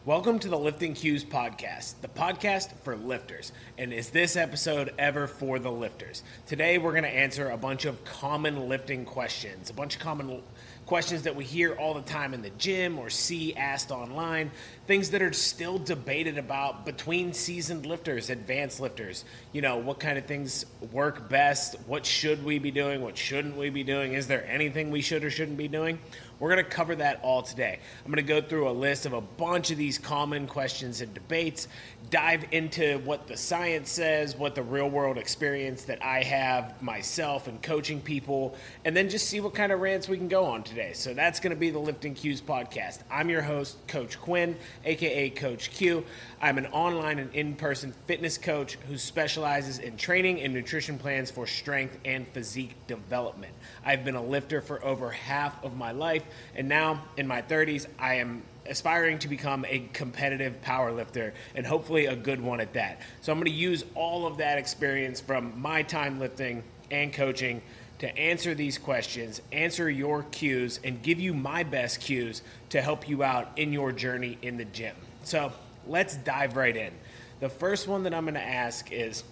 Welcome to the Lifting Cues podcast, the podcast for lifters. And is this episode ever for the lifters? Today we're going to answer a bunch of common lifting questions, a bunch of common questions that we hear all the time in the gym or see asked online, things that are still debated about between seasoned lifters, advanced lifters. You know, what kind of things work best? What should we be doing? What shouldn't we be doing? Is there anything we should or shouldn't be doing? We're going to cover that all today. I'm going to go through a list of a bunch of these common questions and debates, dive into what the science says, what the real world experience that I have myself and coaching people, and then just see what kind of rants we can go on today. So that's going to be the Lifting Cues podcast. I'm your host, Coach Quinn, aka Coach Q. I'm an online and in-person fitness coach who specializes in training and nutrition plans for strength and physique development. I've been a lifter for over half of my life, and now in my 30s, I am aspiring to become a competitive power lifter, and hopefully a good one at that. So I'm going to use all of that experience from my time lifting and coaching to answer these questions, answer your cues, and give you my best cues to help you out in your journey in the gym. So let's dive right in. The first one that I'm going to ask is,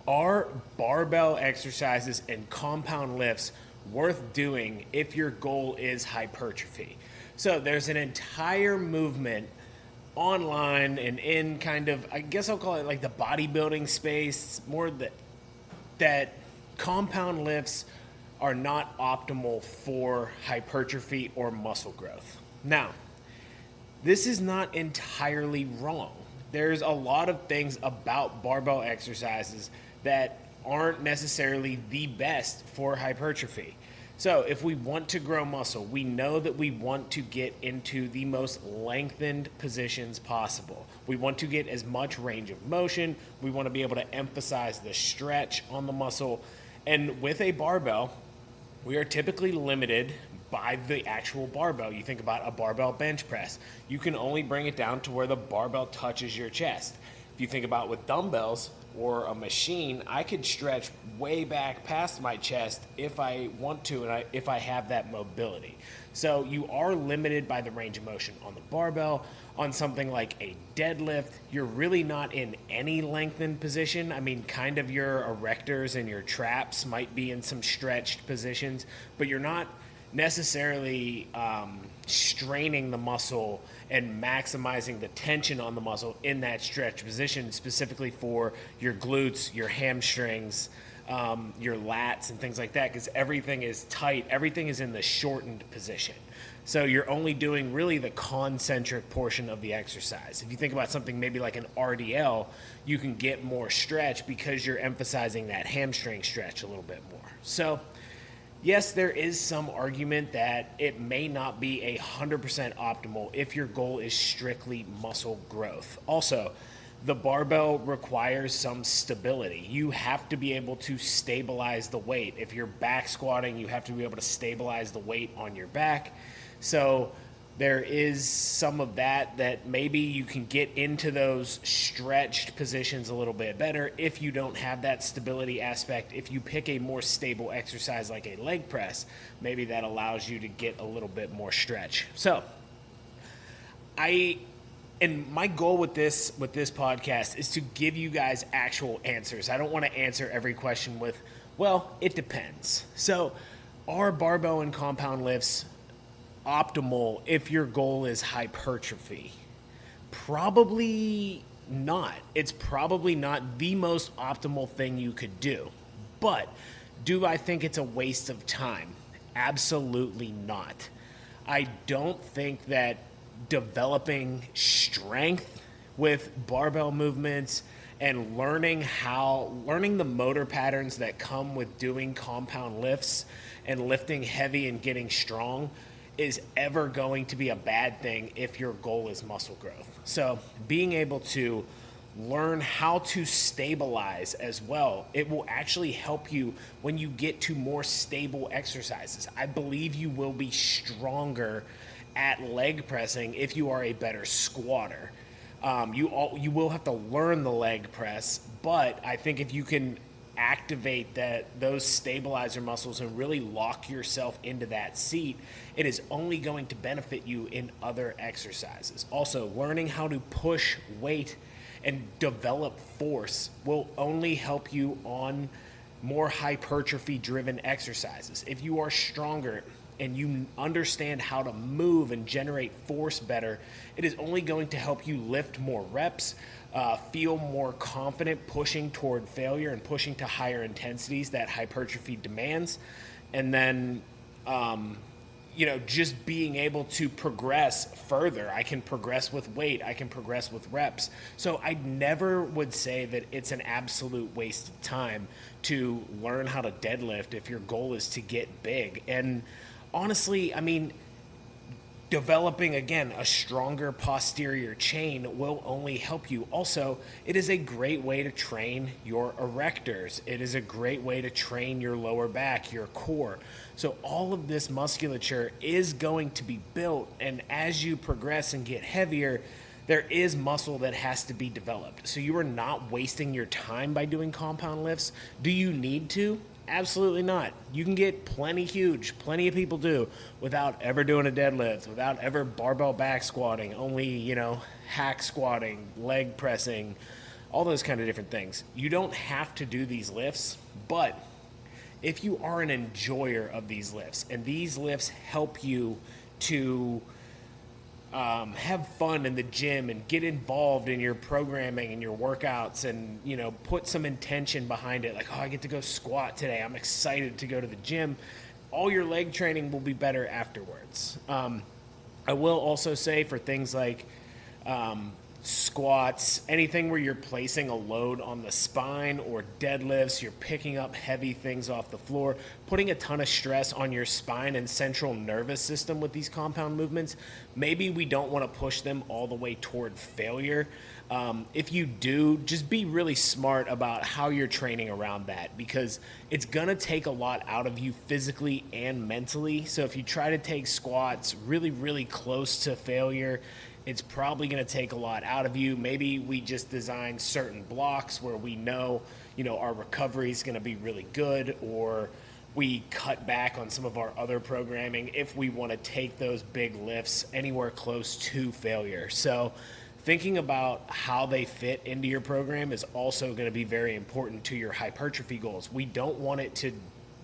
are barbell exercises and compound lifts worth doing if your goal is hypertrophy? So there's an entire movement online and in kind of, I guess I'll call it like the bodybuilding space, more that compound lifts are not optimal for hypertrophy or muscle growth. Now, this is not entirely wrong. There's a lot of things about barbell exercises that aren't necessarily the best for hypertrophy. So if we want to grow muscle, we know that we want to get into the most lengthened positions possible. We want to get as much range of motion. We want to be able to emphasize the stretch on the muscle. And with a barbell, we are typically limited by the actual barbell. You think about a barbell bench press. You can only bring it down to where the barbell touches your chest. If you think about with dumbbells or a machine, I could stretch way back past my chest if I want to and if I have that mobility. So you are limited by the range of motion on the barbell. On something like a deadlift, you're really not in any lengthened position. I mean, kind of your erectors and your traps might be in some stretched positions, but you're not necessarily straining the muscle and maximizing the tension on the muscle in that stretch position, specifically for your glutes, your hamstrings, your lats and things like that, because everything is tight, everything is in the shortened position. So you're only doing really the concentric portion of the exercise. If you think about something maybe like an RDL, you can get more stretch because you're emphasizing that hamstring stretch a little bit more. So yes, there is some argument that it may not be 100% optimal if your goal is strictly muscle growth. Also, the barbell requires some stability. You have to be able to stabilize the weight. If you're back squatting, you have to be able to stabilize the weight on your back. So there is some of that maybe you can get into those stretched positions a little bit better if you don't have that stability aspect. If you pick a more stable exercise like a leg press, maybe that allows you to get a little bit more stretch. So my goal with this podcast is to give you guys actual answers. I don't want to answer every question with, well, it depends. So are barbell and compound lifts optimal if your goal is hypertrophy? Probably not. It's probably not the most optimal thing you could do. But do I think it's a waste of time? Absolutely not. I don't think that developing strength with barbell movements and learning the motor patterns that come with doing compound lifts and lifting heavy and getting strong is ever going to be a bad thing if your goal is muscle growth. So being able to learn how to stabilize as well, it will actually help you when you get to more stable exercises. I believe you will be stronger at leg pressing if you are a better squatter. You will have to learn the leg press, but I think if you can activate those stabilizer muscles and really lock yourself into that seat, it is only going to benefit you in other exercises. Also, learning how to push weight and develop force will only help you on more hypertrophy driven exercises. If you are stronger and you understand how to move and generate force better, it is only going to help you lift more reps, feel more confident pushing toward failure and pushing to higher intensities that hypertrophy demands. And then, just being able to progress further. I can progress with weight. I can progress with reps. So I never would say that it's an absolute waste of time to learn how to deadlift if your goal is to get big. And honestly, I mean, developing, again, a stronger posterior chain will only help you. Also, it is a great way to train your erectors. It is a great way to train your lower back, your core. So all of this musculature is going to be built, and as you progress and get heavier, there is muscle that has to be developed. So you are not wasting your time by doing compound lifts. Do you need to? Absolutely not. You can get plenty huge, plenty of people do, without ever doing a deadlift, without ever barbell back squatting, only, hack squatting, leg pressing, all those kind of different things. You don't have to do these lifts, but if you are an enjoyer of these lifts, and these lifts help you to have fun in the gym and get involved in your programming and your workouts and, put some intention behind it. Like, I get to go squat today. I'm excited to go to the gym. All your leg training will be better afterwards. I will also say for things like squats, anything where you're placing a load on the spine, or deadlifts, you're picking up heavy things off the floor, putting a ton of stress on your spine and central nervous system with these compound movements. Maybe we don't want to push them all the way toward failure. If you do, just be really smart about how you're training around that, because it's going to take a lot out of you physically and mentally. So if you try to take squats really, really close to failure, it's probably going to take a lot out of you. Maybe we just design certain blocks where we know, our recovery is going to be really good, or we cut back on some of our other programming if we want to take those big lifts anywhere close to failure. So thinking about how they fit into your program is also going to be very important to your hypertrophy goals. We don't want it to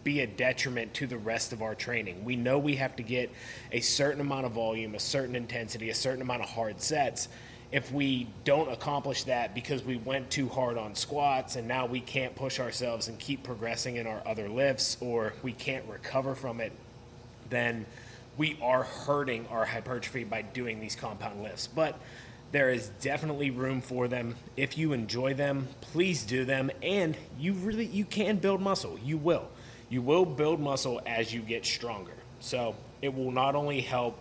be a detriment to the rest of our training. We know we have to get a certain amount of volume, a certain intensity, a certain amount of hard sets. If we don't accomplish that because we went too hard on squats and now we can't push ourselves and keep progressing in our other lifts, or we can't recover from it, then we are hurting our hypertrophy by doing these compound lifts. But there is definitely room for them. If you enjoy them, please do them. And you can build muscle. You will. You will build muscle as you get stronger. So it will not only help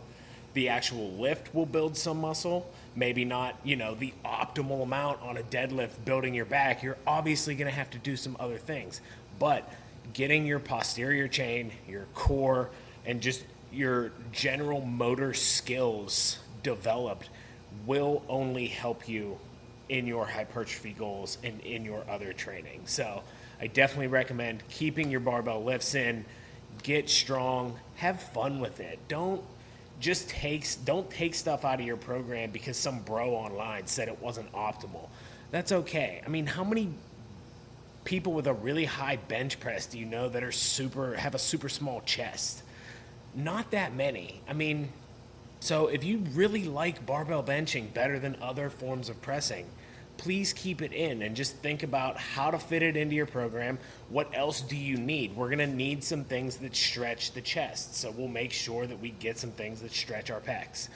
the actual lift will build some muscle, maybe not, the optimal amount on a deadlift building your back. You're obviously going to have to do some other things. But getting your posterior chain, your core, and just your general motor skills developed will only help you in your hypertrophy goals and in your other training. So I definitely recommend keeping your barbell lifts in, get strong, have fun with it. Don't take stuff out of your program because some bro online said it wasn't optimal. That's okay. I mean, how many people with a really high bench press do you know that have a super small chest? Not that many. I mean, so if you really like barbell benching better than other forms of pressing, please keep it in and just think about how to fit it into your program. What else do you need? We're going to need some things that stretch the chest. So we'll make sure that we get some things that stretch our pecs,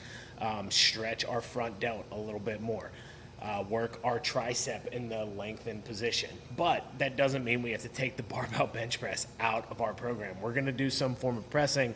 stretch our front delt a little bit more, work our tricep in the lengthened position. But that doesn't mean we have to take the barbell bench press out of our program. We're going to do some form of pressing.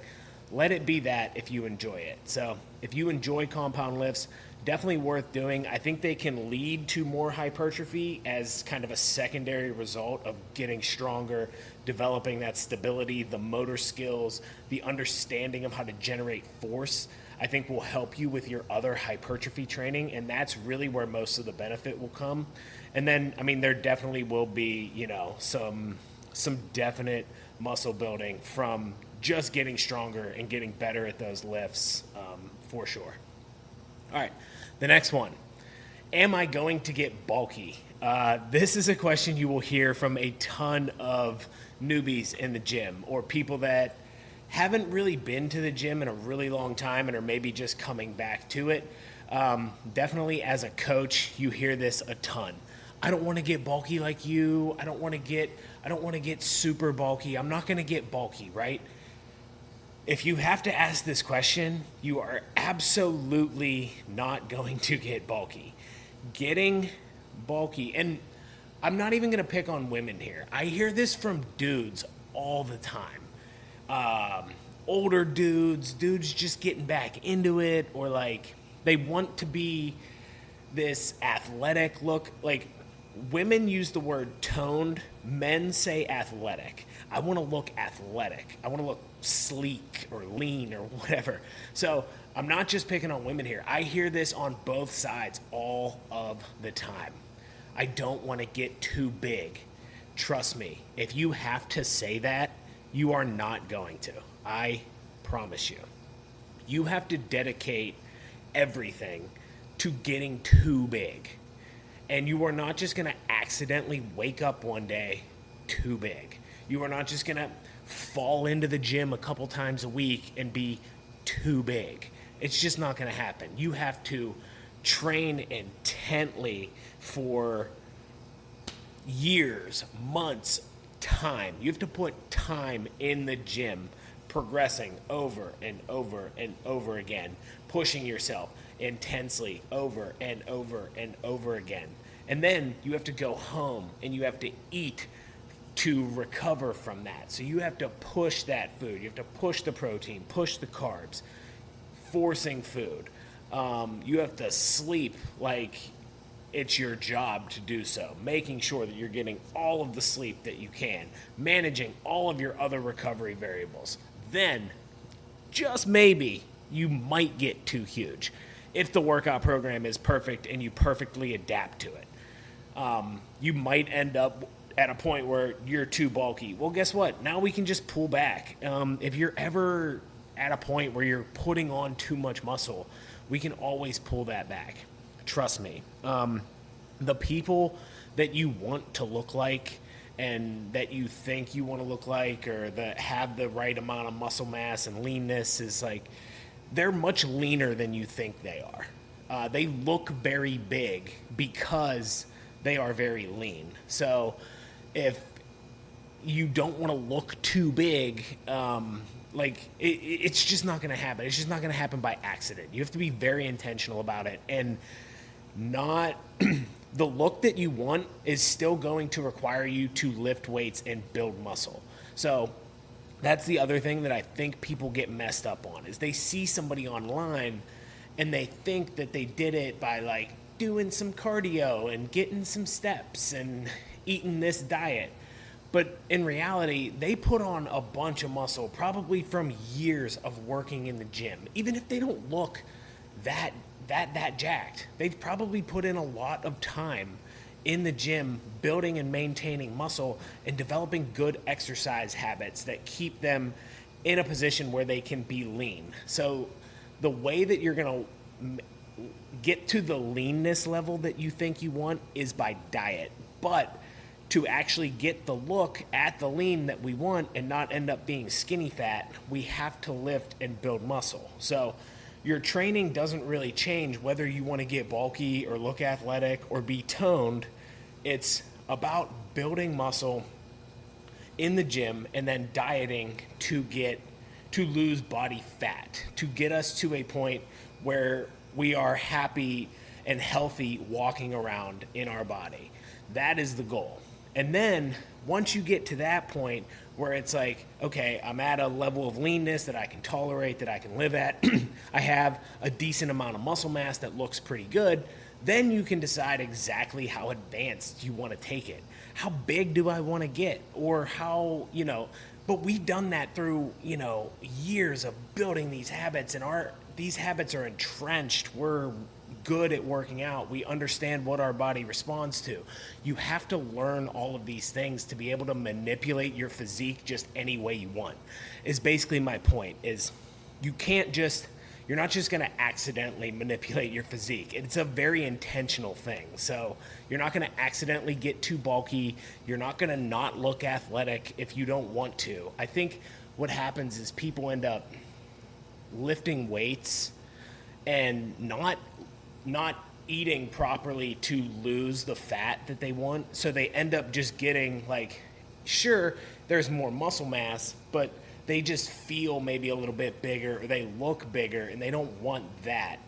Let it be that if you enjoy it. So if you enjoy compound lifts, definitely worth doing. I think they can lead to more hypertrophy as kind of a secondary result of getting stronger, developing that stability, the motor skills, the understanding of how to generate force. I think will help you with your other hypertrophy training, and that's really where most of the benefit will come. And then, I mean, there definitely will be, some definite muscle building from just getting stronger and getting better at those lifts, for sure. All right, the next one. Am I going to get bulky? This is a question you will hear from a ton of newbies in the gym or people that haven't really been to the gym in a really long time and are maybe just coming back to it. Definitely as a coach, you hear this a ton. I don't want to get bulky like you. I don't want to get super bulky. I'm not going to get bulky, right? If you have to ask this question, you are absolutely not going to get bulky. Getting bulky, and I'm not even going to pick on women here. I hear this from dudes all the time. Older dudes just getting back into it, or like they want to be this athletic look. Like women use the word toned, men say athletic. I want to look athletic. I want to look sleek or lean or whatever. So I'm not just picking on women here. I hear this on both sides all of the time. I don't want to get too big. Trust me, if you have to say that, you are not going to. I promise you. You have to dedicate everything to getting too big. And you are not just going to accidentally wake up one day too big. You are not just going to fall into the gym a couple times a week and be too big. It's just not going to happen. You have to train intently for years, months, time. You have to put time in the gym, progressing over and over and over again, pushing yourself intensely over and over and over again. And then you have to go home and you have to eat to recover from that. So you have to push that food. You have to push the protein, push the carbs, forcing food. You have to sleep like it's your job to do so, making sure that you're getting all of the sleep that you can, managing all of your other recovery variables. Then, just maybe, you might get too huge if the workout program is perfect and you perfectly adapt to it. You might end up at a point where you're too bulky. Well, guess what? Now we can just pull back. If you're ever at a point where you're putting on too much muscle, we can always pull that back. Trust me. The people that you want to look like and that you think you want to look like, or that have the right amount of muscle mass and leanness, is like, they're much leaner than you think they are. They look very big because they are very lean. So if you don't want to look too big, it's just not going to happen. It's just not going to happen by accident. You have to be very intentional about it, and not the look that you want is still going to require you to lift weights and build muscle. So that's the other thing that I think people get messed up on, is they see somebody online and they think that they did it by like doing some cardio and getting some steps and eating this diet. But in reality, they put on a bunch of muscle, probably from years of working in the gym. Even if they don't look that jacked, they've probably put in a lot of time in the gym building and maintaining muscle and developing good exercise habits that keep them in a position where they can be lean. So the way that you're going to get to the leanness level that you think you want is by diet. But to actually get the look at the lean that we want and not end up being skinny fat, we have to lift and build muscle. So your training doesn't really change whether you want to get bulky or look athletic or be toned. It's about building muscle in the gym and then dieting to lose body fat, to get us to a point where we are happy and healthy walking around in our body. That is the goal. And then once you get to that point where it's like, okay, I'm at a level of leanness that I can tolerate, that I can live at, I have a decent amount of muscle mass that looks pretty good, then you can decide exactly how advanced you want to take it. How big do I want to get? Or how, but we've done that through, years of building these habits, and these habits are entrenched. We're good at working out. We understand what our body responds to. You have to learn all of these things to be able to manipulate your physique just any way you want. Is basically my point. Is you're not just going to accidentally manipulate your physique. It's a very intentional thing. So you're not going to accidentally get too bulky. You're not going to not look athletic if you don't want to. I think what happens is people end up lifting weights and not eating properly to lose the fat that they want. So they end up just getting, like, sure, there's more muscle mass, but they just feel maybe a little bit bigger, or they look bigger, and they don't want that.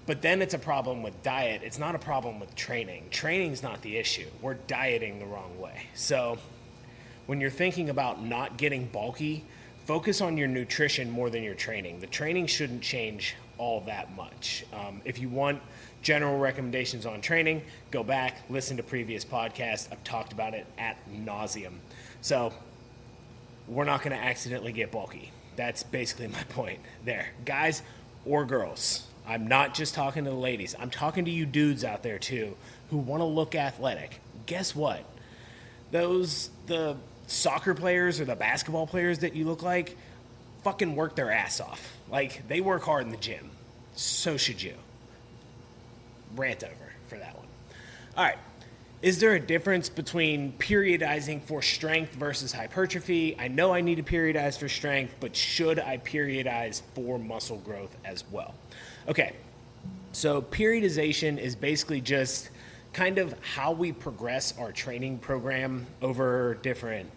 But then it's a problem with diet. It's not a problem with training. Training's not the issue. We're dieting the wrong way. So when you're thinking about not getting bulky, focus on your nutrition more than your training. The training shouldn't change all that much. If you want general recommendations on training, go back, listen to previous podcasts. I've talked about it ad nauseum. So we're not going to accidentally get bulky. That's basically my point there. Guys or girls, I'm not just talking to the ladies. I'm talking to you dudes out there too who want to look athletic. Guess what? The soccer players or the basketball players that you look like fucking work their ass off. Like, they work hard in the gym. So should you. Rant over for that one. All right. Is there a difference between periodizing for strength versus hypertrophy? I know I need to periodize for strength, but should I periodize for muscle growth as well? Okay, so periodization is basically just kind of how we progress our training program over different,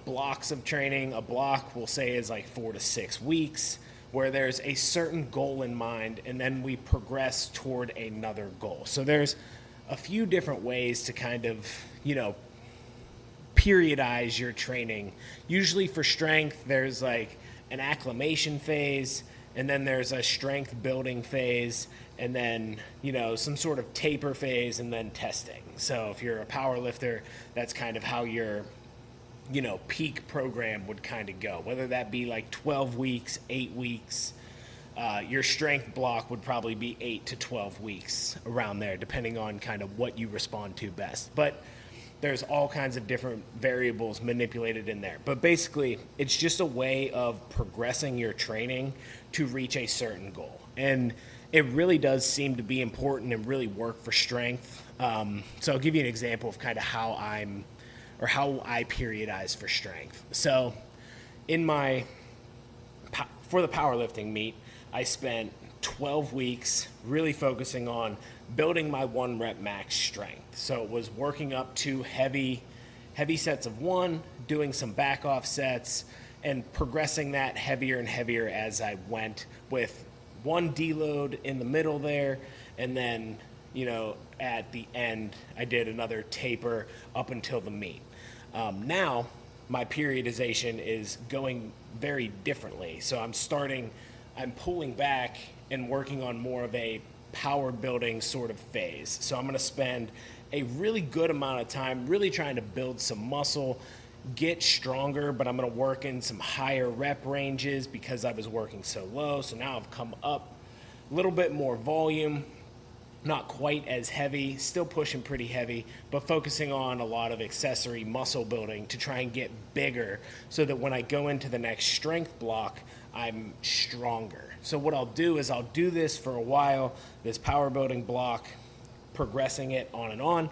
blocks of training. A block, we'll say, is like 4 to 6 weeks, where there's a certain goal in mind, and then we progress toward another goal. So there's a few different ways to kind of, periodize your training. Usually for strength, there's like an acclimation phase, and then there's a strength building phase, and then, some sort of taper phase, and then testing. So if you're a power lifter, that's kind of how your, peak program would kind of go, whether that be like 12 weeks, 8 weeks. Your strength block would probably be 8 to 12 weeks, around there, depending on kind of what you respond to best. But there's all kinds of different variables manipulated in there. But basically, it's just a way of progressing your training to reach a certain goal. And it really does seem to be important and really work for strength. So I'll give you an example of kind of how I periodize for strength. So for the powerlifting meet, I spent 12 weeks really focusing on building my 1 rep max strength. So it was working up to heavy sets of 1, doing some back off sets, and progressing that heavier and heavier as I went, with 1 deload in the middle there, and then, at the end, I did another taper up until the meet. Now, my periodization is going very differently. So I'm pulling back and working on more of a power building sort of phase. So I'm going to spend a really good amount of time really trying to build some muscle, get stronger, but I'm going to work in some higher rep ranges because I was working so low. So now I've come up a little bit more volume, not quite as heavy, still pushing pretty heavy, but focusing on a lot of accessory muscle building to try and get bigger so that when I go into the next strength block, I'm stronger. So what I'll do is I'll do this for a while, this power building block, progressing it on and on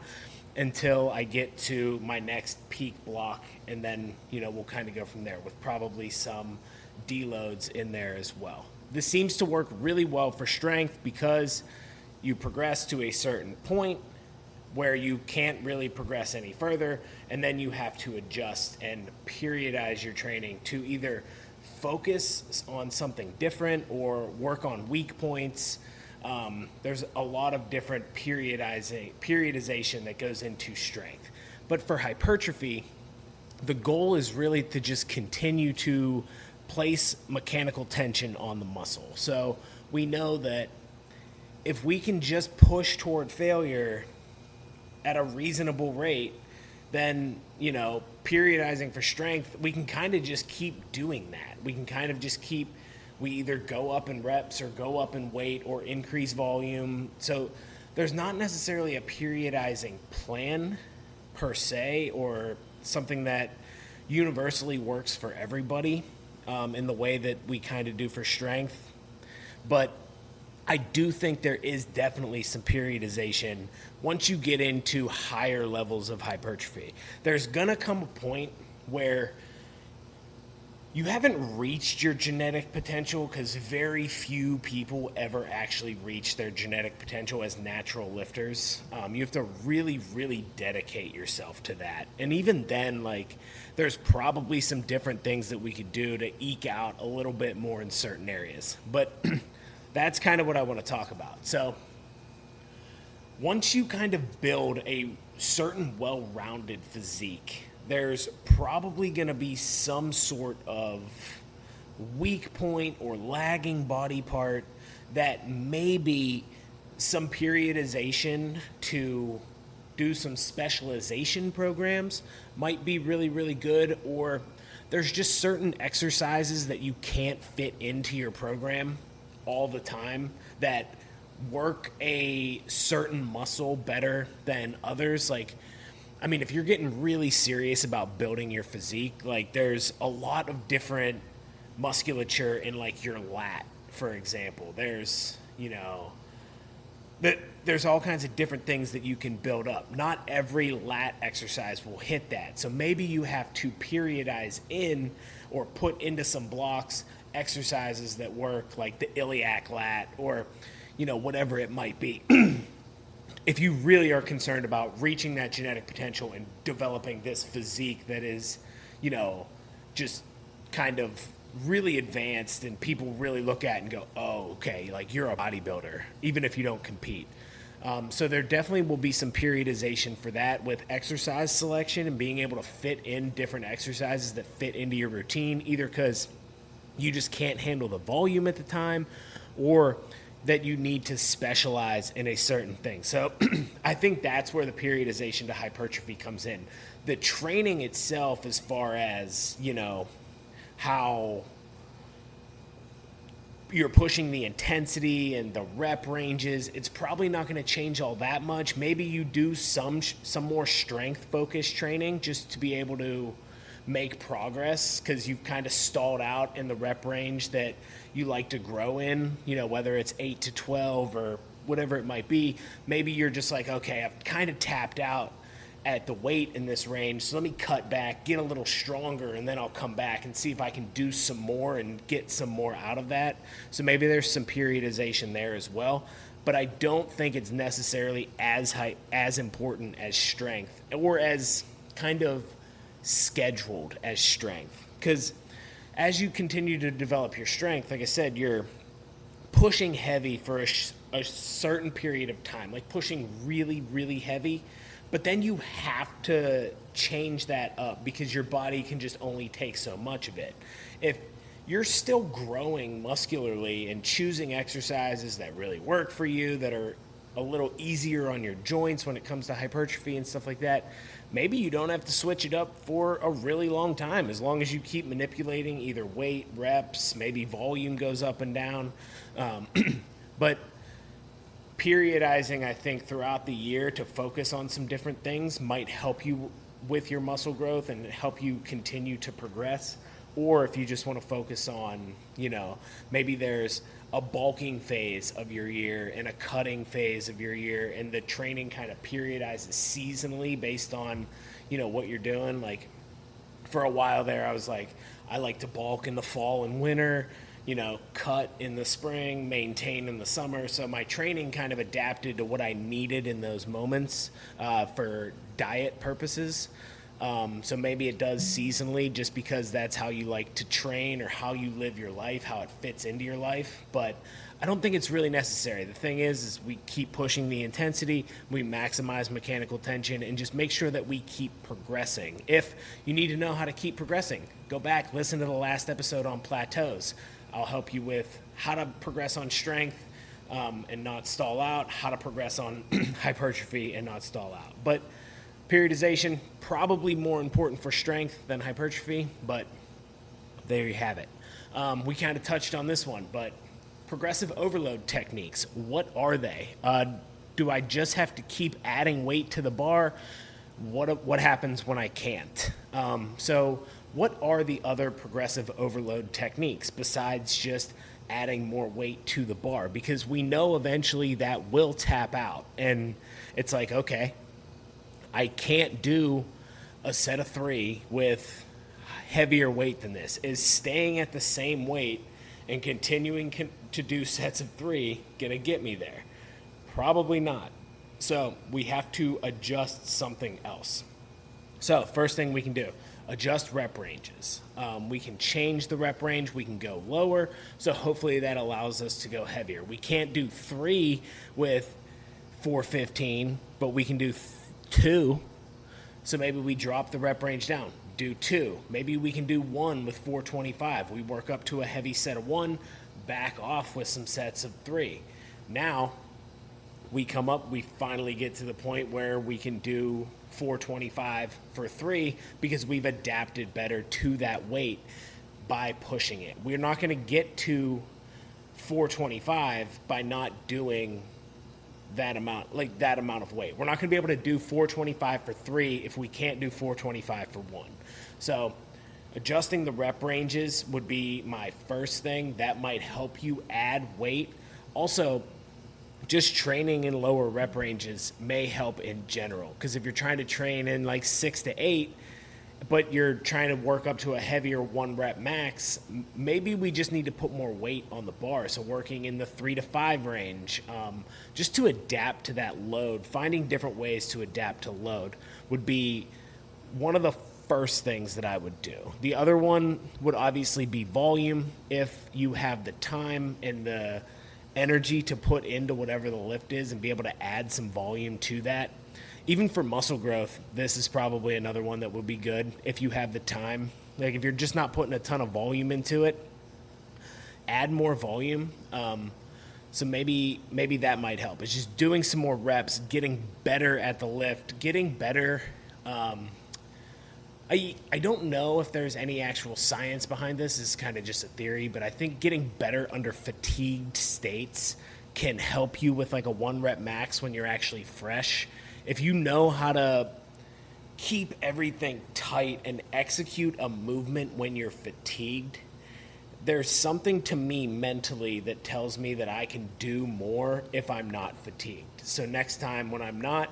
until I get to my next peak block, and then, we'll kind of go from there with probably some deloads in there as well. This seems to work really well for strength because you progress to a certain point where you can't really progress any further, and then you have to adjust and periodize your training to either focus on something different or work on weak points. There's a lot of different periodization that goes into strength. But for hypertrophy, the goal is really to just continue to place mechanical tension on the muscle. So we know that if we can just push toward failure at a reasonable rate, then, periodizing for strength, we can kind of just keep doing that. We can kind of just we either go up in reps or go up in weight or increase volume. So there's not necessarily a periodizing plan per se, or something that universally works for everybody in the way that we kind of do for strength. But I do think there is definitely some periodization once you get into higher levels of hypertrophy. There's going to come a point where you haven't reached your genetic potential, because very few people ever actually reach their genetic potential as natural lifters. You have to really, really dedicate yourself to that. And even then, there's probably some different things that we could do to eke out a little bit more in certain areas. But that's kind of what I want to talk about. So once you kind of build a certain well-rounded physique, there's probably going to be some sort of weak point or lagging body part that maybe some periodization to do some specialization programs might be really, really good. Or there's just certain exercises that you can't fit into your program all the time that work a certain muscle better than others. If you're getting really serious about building your physique, there's a lot of different musculature in your lat, for example. There's all kinds of different things that you can build up. Not every lat exercise will hit that. So maybe you have to periodize in or put into some blocks exercises that work, like the iliac lat or, whatever it might be. If you really are concerned about reaching that genetic potential and developing this physique that is, just kind of really advanced and people really look at and go, oh, okay, you're a bodybuilder, even if you don't compete. So there definitely will be some periodization for that with exercise selection and being able to fit in different exercises that fit into your routine, either because you just can't handle the volume at the time, or that you need to specialize in a certain thing. So I think that's where the periodization to hypertrophy comes in. The training itself, as far as, how you're pushing the intensity and the rep ranges, it's probably not going to change all that much. Maybe you do some more strength focused training just to be able to make progress, because you've kind of stalled out in the rep range that you like to grow in, whether it's 8 to 12 or whatever it might be. Maybe you're just okay, I've kind of tapped out at the weight in this range, so let me cut back, get a little stronger, and then I'll come back and see if I can do some more and get some more out of that. So maybe there's some periodization there as well, but I don't think it's necessarily as important as strength, or as kind of scheduled as strength. Because as you continue to develop your strength, like I said, you're pushing heavy for a certain period of time, pushing really, really heavy. But then you have to change that up, because your body can just only take so much of it. If you're still growing muscularly and choosing exercises that really work for you, that are a little easier on your joints when it comes to hypertrophy and stuff like that, maybe you don't have to switch it up for a really long time, as long as you keep manipulating either weight, reps, maybe volume goes up and down. But periodizing, I think, throughout the year to focus on some different things might help you with your muscle growth and help you continue to progress. Or if you just want to focus on, maybe there's a bulking phase of your year and a cutting phase of your year, and the training kind of periodizes seasonally based on, what you're doing. For a while there, I was I like to bulk in the fall and winter, cut in the spring, maintain in the summer. So my training kind of adapted to what I needed in those moments for diet purposes. So maybe it does seasonally just because that's how you like to train or how you live your life, how it fits into your life. But I don't think it's really necessary. The thing is we keep pushing the intensity, we maximize mechanical tension, and just make sure that we keep progressing. If you need to know how to keep progressing, go back, listen to the last episode on plateaus. I'll help you with how to progress on strength and not stall out, how to progress on hypertrophy and not stall out. But periodization, probably more important for strength than hypertrophy, but there you have it. We kind of touched on this one, but progressive overload techniques, what are they? Do I just have to keep adding weight to the bar? What happens when I can't? So what are the other progressive overload techniques besides just adding more weight to the bar? Because we know eventually that will tap out. And it's like, okay, I can't do a set of 3 with heavier weight than this. Is staying at the same weight and continuing to do sets of 3 gonna get me there? Probably not. So we have to adjust something else. So first thing we can do, adjust rep ranges. We can change the rep range, we can go lower, so hopefully that allows us to go heavier. We can't do 3 with 415, but we can do 2, so maybe we drop the rep range down, do 2. Maybe we can do 1 with 425. We work up to a heavy set of 1, back off with some sets of 3. Now, we finally get to the point where we can do 425 for 3 because we've adapted better to that weight by pushing it. We're not going to get to 425 by not doing that amount of weight. We're not going to be able to do 425 for 3 if we can't do 425 for 1. So adjusting the rep ranges would be my first thing. That might help you add weight. Also, just training in lower rep ranges may help in general, because if you're trying to train in like 6 to 8, but you're trying to work up to a heavier 1 rep max, maybe we just need to put more weight on the bar. So working in the 3 to 5 range, just to adapt to that load, finding different ways to adapt to load would be one of the first things that I would do. The other one would obviously be volume. If you have the time and the energy to put into whatever the lift is and be able to add some volume to that. Even for muscle growth, this is probably another one that would be good if you have the time. Like if you're just not putting a ton of volume into it, add more volume. So maybe that might help. It's just doing some more reps, getting better at the lift, getting better. I don't know if there's any actual science behind this. It's kind of just a theory, but I think getting better under fatigued states can help you with like a 1 rep max when you're actually fresh. If you know how to keep everything tight and execute a movement when you're fatigued, there's something to me mentally that tells me that I can do more if I'm not fatigued. So next time when I'm not,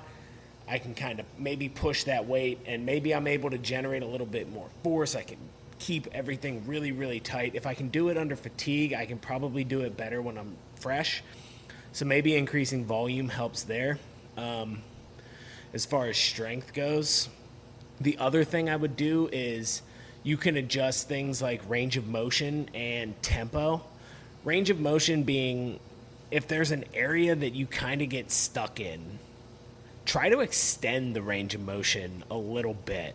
I can kind of maybe push that weight and maybe I'm able to generate a little bit more force. I can keep everything really, really tight. If I can do it under fatigue, I can probably do it better when I'm fresh. So maybe increasing volume helps there. As far as strength goes, the other thing I would do is you can adjust things like range of motion and tempo. Range of motion being if there's an area that you kind of get stuck in, try to extend the range of motion a little bit.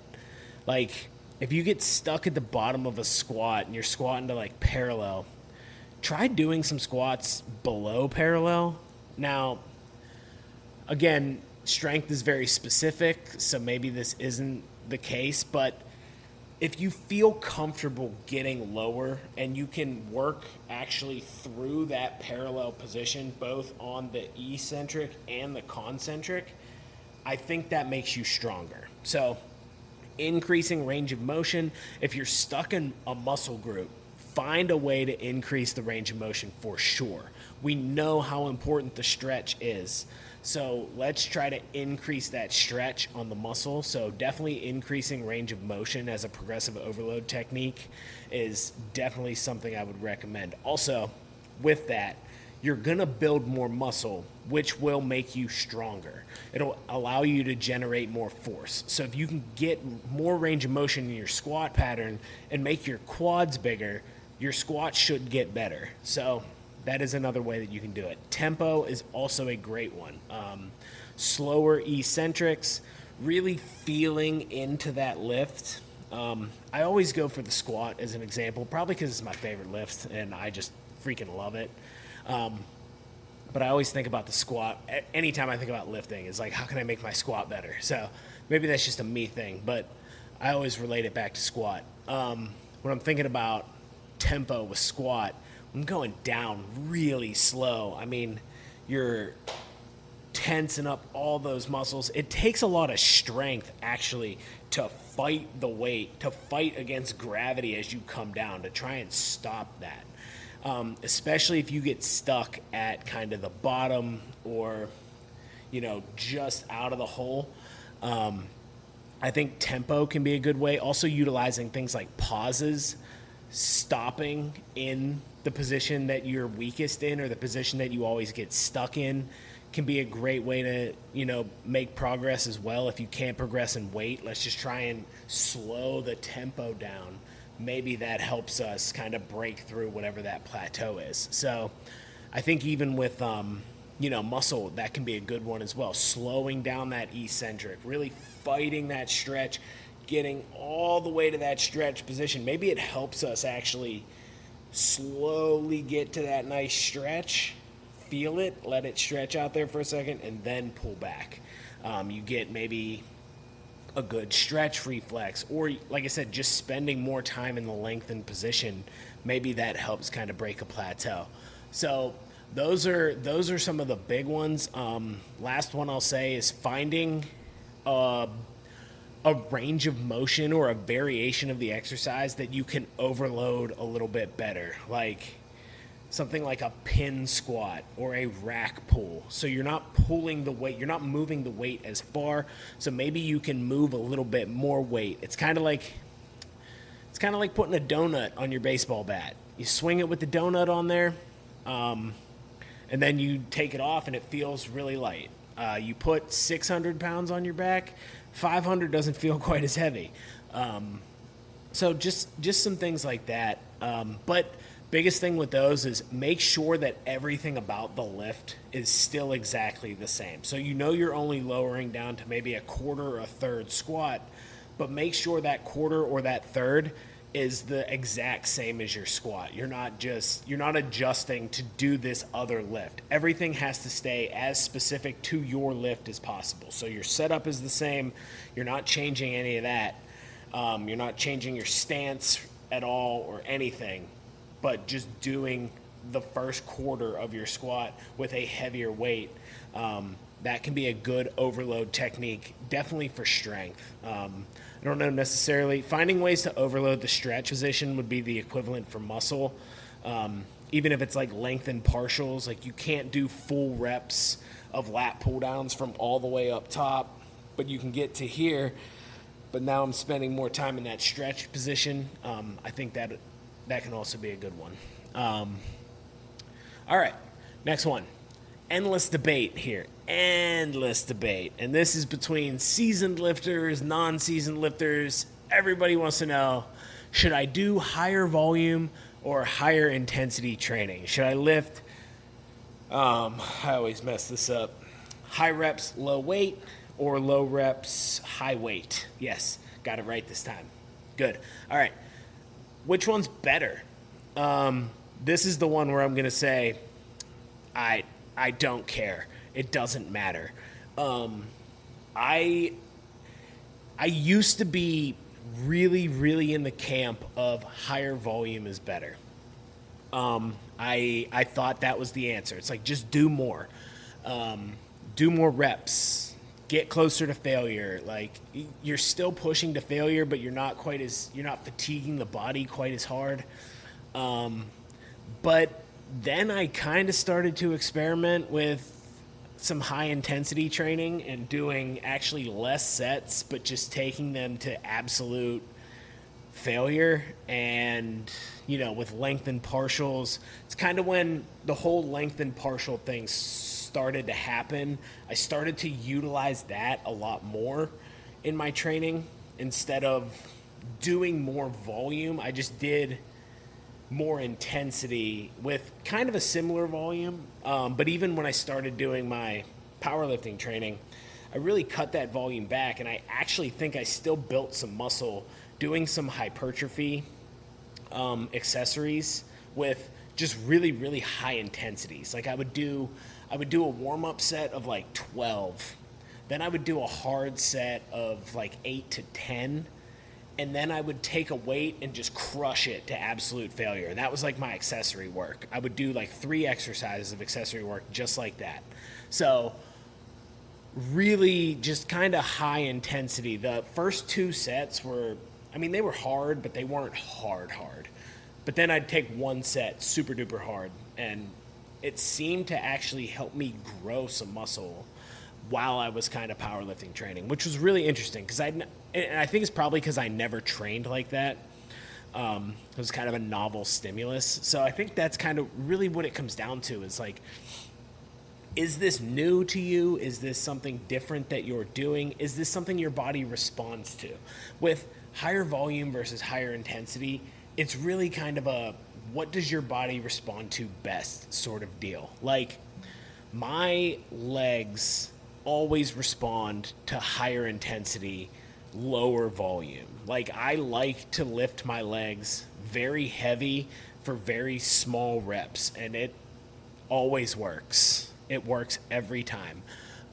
Like if you get stuck at the bottom of a squat and you're squatting to like parallel, try doing some squats below parallel. Now, again, strength is very specific, so maybe this isn't the case, but if you feel comfortable getting lower and you can work actually through that parallel position, both on the eccentric and the concentric, I think that makes you stronger. So increasing range of motion, if you're stuck in a muscle group, find a way to increase the range of motion for sure. We know how important the stretch is. So let's try to increase that stretch on the muscle. So definitely increasing range of motion as a progressive overload technique is definitely something I would recommend. Also, with that, you're going to build more muscle, which will make you stronger. It'll allow you to generate more force. So if you can get more range of motion in your squat pattern and make your quads bigger, your squat should get better. So that is another way that you can do it. Tempo is also a great one. Slower eccentrics, really feeling into that lift. I always go for the squat as an example, probably because it's my favorite lift and I just freaking love it. But I always think about the squat. Anytime I think about lifting, it's like, how can I make my squat better? So maybe that's just a me thing, but I always relate it back to squat. When I'm thinking about tempo with squat, I'm going down really slow. I mean, you're tensing up all those muscles. It takes a lot of strength, actually, to fight the weight, to fight against gravity as you come down, to try and stop that. Especially if you get stuck at kind of the bottom or, just out of the hole. I think tempo can be a good way. Also utilizing things like pauses, stopping in the position that you're weakest in or the position that you always get stuck in can be a great way to, make progress as well. If you can't progress in weight, let's just try and slow the tempo down. Maybe that helps us kind of break through whatever that plateau is. So I think even with, muscle, that can be a good one as well. Slowing down that eccentric, really fighting that stretch, getting all the way to that stretch position. Maybe it helps us actually slowly get to that nice stretch, feel it, let it stretch out there for a second, and then pull back. You get maybe a good stretch reflex, or like I said, just spending more time in the lengthened position. Maybe that helps kind of break a plateau. So those are some of the big ones. Last one I'll say is finding a range of motion or a variation of the exercise that you can overload a little bit better, like something like a pin squat or a rack pull. So you're not pulling the weight, you're not moving the weight as far. So maybe you can move a little bit more weight. It's kind of like putting a donut on your baseball bat. You swing it with the donut on there, and then you take it off and it feels really light. You put 600 pounds on your back, 500 doesn't feel quite as heavy. So just some things like that. But biggest thing with those is make sure that everything about the lift is still exactly the same. So you're only lowering down to maybe a quarter or a third squat, but make sure that quarter or that third is the exact same as your squat. You're not adjusting to do this other lift. Everything has to stay as specific to your lift as possible. So your setup is the same. You're not changing any of that. You're not changing your stance at all or anything, but just doing the first quarter of your squat with a heavier weight. That can be a good overload technique, definitely for strength. I don't know necessarily. Finding ways to overload the stretch position would be the equivalent for muscle. Even if it's like lengthened partials, like you can't do full reps of lat pull downs from all the way up top, but you can get to here. But now I'm spending more time in that stretch position. I think that can also be a good one. All right, next one. Endless debate here. Endless debate. And this is between seasoned lifters, non-seasoned lifters. Everybody wants to know, should I do higher volume or higher intensity training? Should I lift, I always mess this up, high reps, low weight, or low reps, high weight? Yes, got it right this time. Good. All right. Which one's better? This is the one where I'm going to say, I don't care. It doesn't matter. I used to be really, really in the camp of higher volume is better. I thought that was the answer. It's like, just do more. Do more reps. Get closer to failure. Like, you're still pushing to failure, but you're not fatiguing the body quite as hard. But then I kind of started to experiment with some high intensity training and doing actually less sets, but just taking them to absolute failure. And, with lengthened partials, it's kind of when the whole lengthened partial thing started to happen. I started to utilize that a lot more in my training. Instead of doing more volume, I just did more intensity with kind of a similar volume. But even when I started doing my powerlifting training, I really cut that volume back, and I actually think I still built some muscle doing some hypertrophy accessories with just really, really high intensities. Like I would do a warm-up set of like 12, then I would do a hard set of like 8 to 10, and then I would take a weight and just crush it to absolute failure. And that was like my accessory work. I would do like 3 exercises of accessory work just like that. So really just kind of high intensity. The first 2 sets were, they were hard, but they weren't hard. But then I'd take one set super duper hard, and it seemed to actually help me grow some muscle while I was kind of powerlifting training, which was really interesting because I think it's probably because I never trained like that. It was kind of a novel stimulus. So I think that's kind of really what it comes down to is like, is this new to you? Is this something different that you're doing? Is this something your body responds to? With higher volume versus higher intensity, it's really kind of a what does your body respond to best sort of deal. Like my legs always respond to higher intensity, lower volume. Like I like to lift my legs very heavy for very small reps, and it always works. It works every time.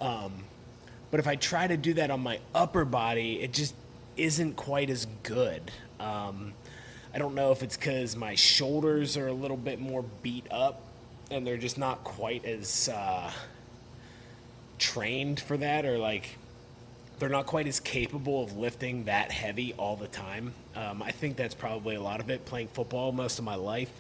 But if I try to do that on my upper body, it just isn't quite as good. I don't know if it's because my shoulders are a little bit more beat up and they're just not quite as trained for that, or like they're not quite as capable of lifting that heavy all the time. I think that's probably a lot of it, playing football most of my life.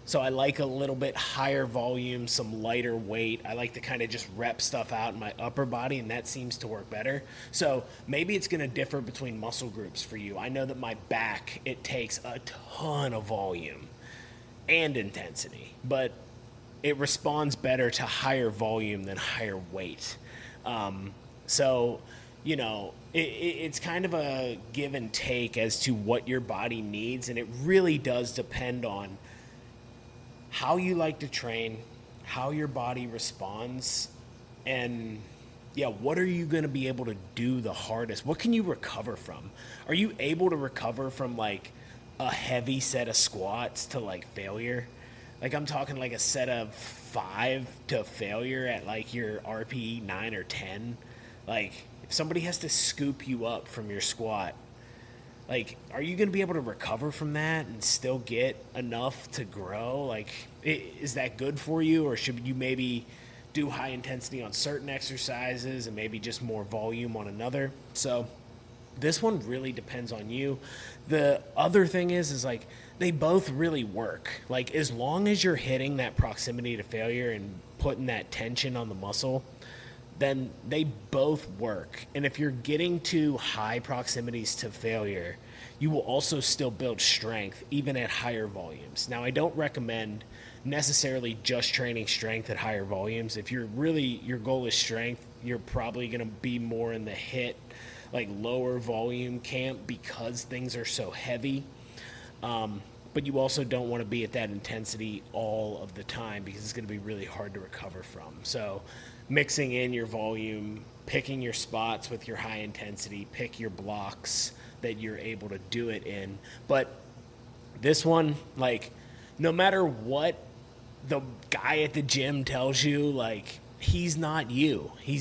So I like a little bit higher volume, some lighter weight. I like to kind of just rep stuff out in my upper body, and that seems to work better. So maybe it's going to differ between muscle groups for you. I know that my back, it takes a ton of volume and intensity, but it responds better to higher volume than higher weight. So, it's kind of a give and take as to what your body needs, and it really does depend on how you like to train, how your body responds, and what are you going to be able to do the hardest? What can you recover from? Are you able to recover from like a heavy set of squats to like failure? Like I'm talking like a set of 5 to failure at like your RPE 9 or 10. Like if somebody has to scoop you up from your squat, like, are you going to be able to recover from that and still get enough to grow? Like, is that good for you? Or should you maybe do high intensity on certain exercises and maybe just more volume on another? So this one really depends on you. The other thing is like, they both really work. Like, as long as you're hitting that proximity to failure and putting that tension on the muscle, then they both work. And if you're getting to high proximities to failure, you will also still build strength even at higher volumes. Now, I don't recommend necessarily just training strength at higher volumes. If your goal is strength, you're probably going to be more in the HIIT, like lower volume camp, because things are so heavy. But you also don't want to be at that intensity all of the time because it's going to be really hard to recover from. So mixing in your volume, picking your spots with your high intensity, pick your blocks that you're able to do it in. But this one, like, no matter what the guy at the gym tells you, like, he's not you. He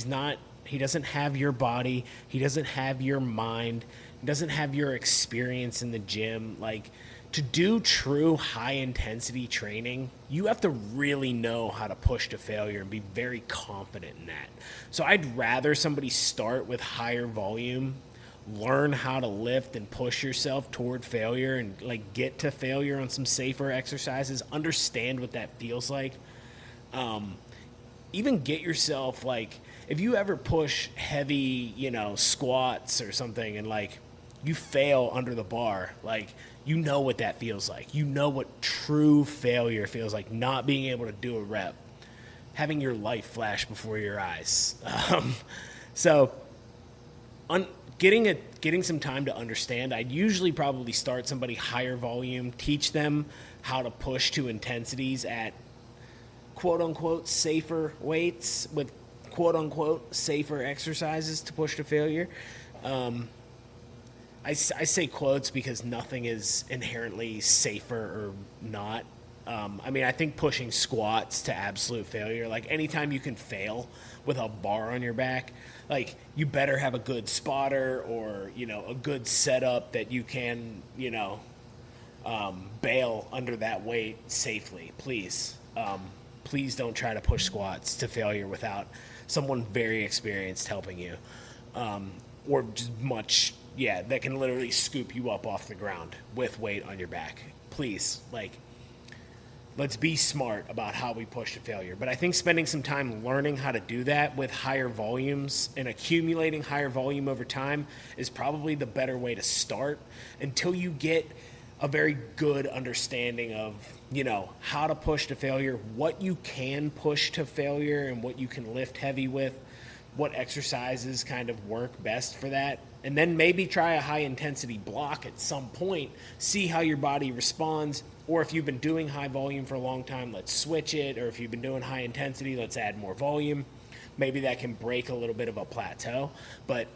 doesn't have your body. He doesn't have your mind. He doesn't have your experience in the gym. Like, to do true high-intensity training, you have to really know how to push to failure and be very confident in that. So I'd rather somebody start with higher volume, learn how to lift and push yourself toward failure and, like, get to failure on some safer exercises, understand what that feels like. Even get yourself, like, if you ever push heavy, squats or something and, like, you fail under the bar, like, you know what that feels like. You know what true failure feels like, not being able to do a rep, having your life flash before your eyes. So getting some time to understand, I'd usually probably start somebody higher volume, teach them how to push to intensities at quote unquote safer weights with quote unquote safer exercises to push to failure. I say quotes because nothing is inherently safer or not. I mean, I think pushing squats to absolute failure, like anytime you can fail with a bar on your back, like you better have a good spotter or, a good setup that you can, bail under that weight safely. Please. Please don't try to push squats to failure without someone very experienced helping you. Or just that can literally scoop you up off the ground with weight on your back. Please, let's be smart about how we push to failure. But I think spending some time learning how to do that with higher volumes and accumulating higher volume over time is probably the better way to start until you get a very good understanding of, how to push to failure, what you can push to failure and what you can lift heavy with, what exercises kind of work best for that. And then maybe try a high intensity block at some point, see how your body responds. Or if you've been doing high volume for a long time, let's switch it. Or if you've been doing high intensity, let's add more volume. Maybe that can break a little bit of a plateau. But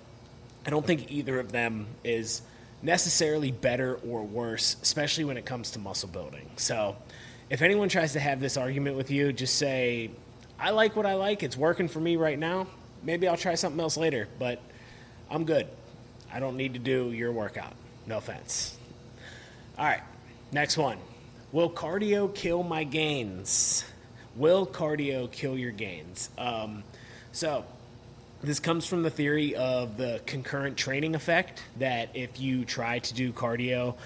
I don't think either of them is necessarily better or worse, especially when it comes to muscle building. So if anyone tries to have this argument with you, just say, I like what I like. It's working for me right now. Maybe I'll try something else later, but I'm good. I don't need to do your workout. No offense. All right, next one. Will cardio kill my gains? Will cardio kill your gains? So this comes from the theory of the concurrent training effect, that if you try to do cardio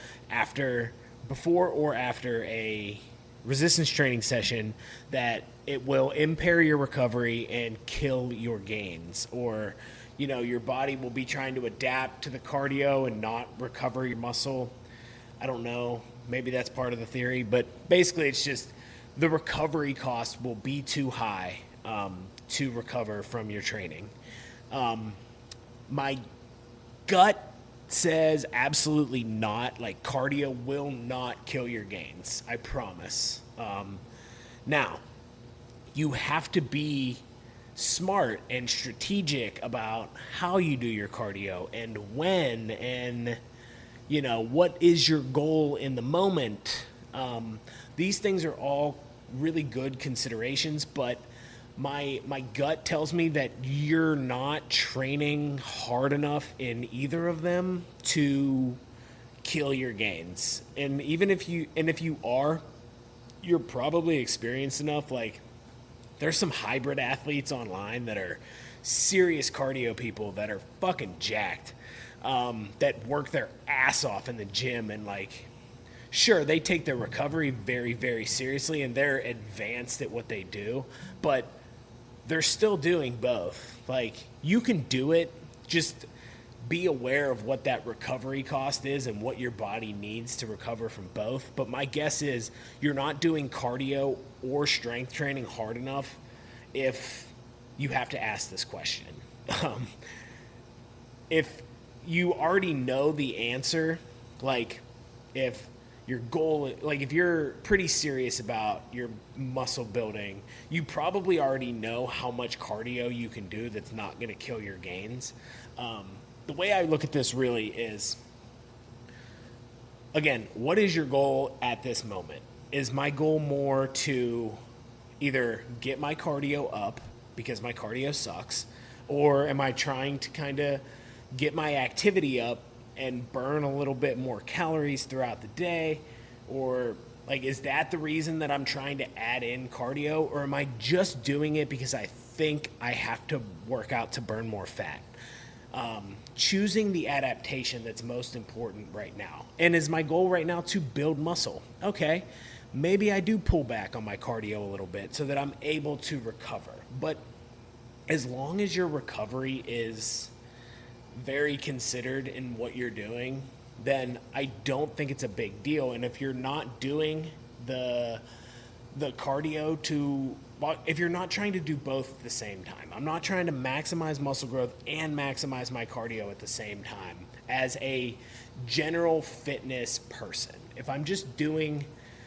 before or after a resistance training session, that it will impair your recovery and kill your gains. Or, your body will be trying to adapt to the cardio and not recover your muscle. I don't know. Maybe that's part of the theory, but basically it's just the recovery cost will be too high to recover from your training. My gut says absolutely not. Like, cardio will not kill your gains. I promise. Now, you have to be smart and strategic about how you do your cardio and when, and what is your goal in the moment. These things are all really good considerations, but my gut tells me that you're not training hard enough in either of them to kill your gains. And even if you are, you're probably experienced enough. Like, there's some hybrid athletes online that are serious cardio people that are fucking jacked, that work their ass off in the gym, and sure, they take their recovery very, very seriously and they're advanced at what they do, but they're still doing both. Like, you can do it, just be aware of what that recovery cost is and what your body needs to recover from both. But my guess is you're not doing cardio or strength training hard enough if you have to ask this question. If you already know the answer, if your goal, if you're pretty serious about your muscle building, you probably already know how much cardio you can do that's not going to kill your gains. The way I look at this really is, again, what is your goal at this moment? Is my goal more to either get my cardio up because my cardio sucks, or am I trying to kind of get my activity up and burn a little bit more calories throughout the day? Or is that the reason that I'm trying to add in cardio? Or am I just doing it because I think I have to work out to burn more fat? Choosing the adaptation that's most important right now. And is my goal right now to build muscle? Okay, maybe I do pull back on my cardio a little bit so that I'm able to recover. But as long as your recovery is very considered in what you're doing, then I don't think it's a big deal. And if you're not doing the cardio to, if you're not trying to do both at the same time, I'm not trying to maximize muscle growth and maximize my cardio at the same time as a general fitness person. If I'm just doing